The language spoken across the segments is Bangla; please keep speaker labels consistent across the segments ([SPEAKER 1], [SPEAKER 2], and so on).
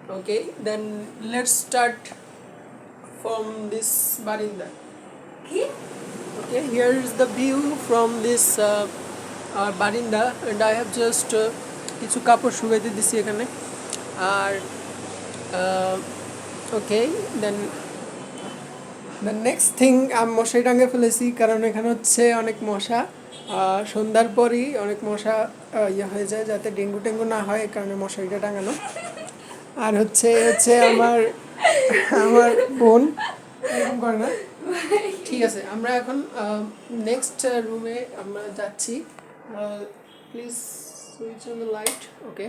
[SPEAKER 1] Okay, then let's start from this barinda. Okay, here is the view from this barinda, and I have just কিছু কাপড় শুকাইতে দিছি এখানে আর ওকে দেন দ্য নেক্সট থিং আমি মশারি টাঙে ফেলেছি কারণ এখানে হচ্ছে অনেক মশা সন্ধ্যার পরই অনেক মশা ইয়ে হয়ে যায় যাতে ডেঙ্গু টেঙ্গু না হয় এই কারণে মশারিটা টাঙানো আর হচ্ছে হচ্ছে আমার আমার বোন এরকম করে না ঠিক আছে আমরা এখন নেক্সট রুমে আমরা যাচ্ছি please switch on the light okay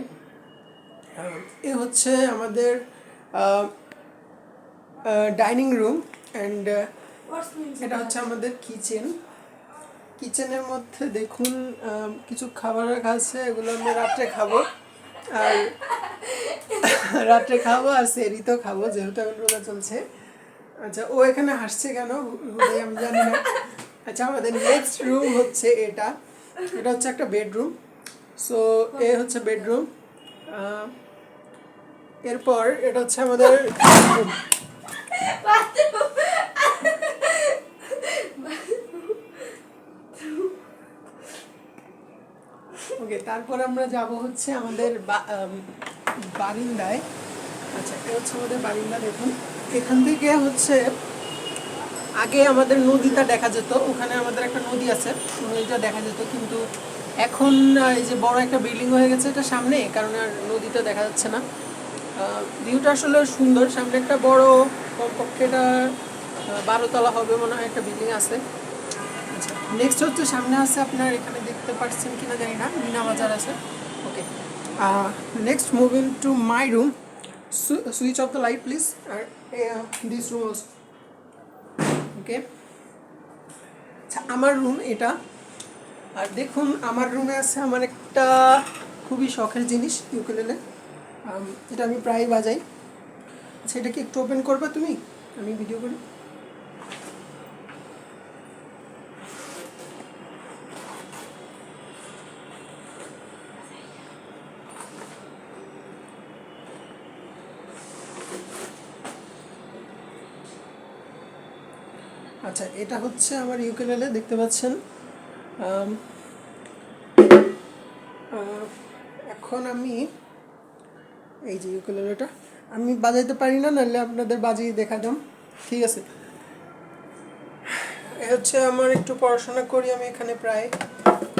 [SPEAKER 1] এ হচ্ছে আমাদের ডাইনিং রুম অ্যান্ড এটা হচ্ছে আমাদের কিচেনের মধ্যে দেখুন কিছু খাবার রাখা আছে এগুলো আমরা রাত্রে খাবো আর সেরিতেও খাবো যেহেতু এখন রোজা চলছে আচ্ছা ও এখানে হাসছে কেন আমি জানি না আচ্ছা আমাদের নেক্সট রুম হচ্ছে এটা হচ্ছে একটা বেডরুম সো এ হচ্ছে বেডরুম এরপর এটা হচ্ছে আমাদের ওকে তারপর আমরা যাব হচ্ছে আমাদের বারিন্দায় আচ্ছা এটা হচ্ছে আমাদের বারিন্দা দেখুন এখান থেকে হচ্ছে আগে আমাদের নদীটা দেখা যেত ওখানে আমাদের একটা নদী আছে নদীটা দেখা যেত কিন্তু এখন এই যে বড় একটা বিল্ডিং হয়ে গেছে এটা সামনে কারণ আর নদীটা দেখা যাচ্ছে না ভিউটা আসলে সুন্দর সামনে একটা বড় কমপক্ষে এটা 12 তলা হবে মনে হয় একটা বিল্ডিং আছে আচ্ছা নেক্সট হচ্ছে সামনে আছে আপনার এখানে দেখতে পাচ্ছেন কিনা জানি না মিনা বাজার আছে okay next moving to my room switch off the light please আর দিস রুম অলসো ওকে আচ্ছা আমার রুম এটা আর দেখুন আমার রুমে আছে আমার একটা খুবই শখের জিনিস ইউকেলেলে এটা আমি প্রায় বাজাই আচ্ছা এটা কি একটু ওপেন করবে তুমি আমি ভিডিও করি আচ্ছা এটা হচ্ছে আমার ইউকেলেলে দেখতে পাচ্ছেন এখন আমি এই যে ইউকেলেলেটা আমি বাজাইতে পারি না নাহলে আপনাদের বাজিয়ে দেখাতাম ঠিক আছে এ হচ্ছে আমার একটু পড়াশোনা করি আমি এখানে প্রায়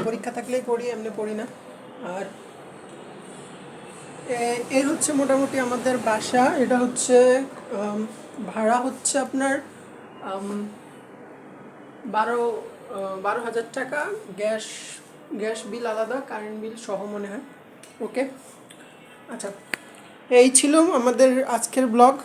[SPEAKER 1] পরীক্ষা থাকলেই পড়ি এমনি পড়ি না আর এই হচ্ছে মোটামুটি আমাদের বাসা এটা হচ্ছে ভাড়া হচ্ছে আপনার 12,000 টাকা গ্যাস বিল আলাদা কারেন্ট বিল সহ মনে হয় ওকে আচ্ছা এই ছিল আমাদের আজকের ব্লগ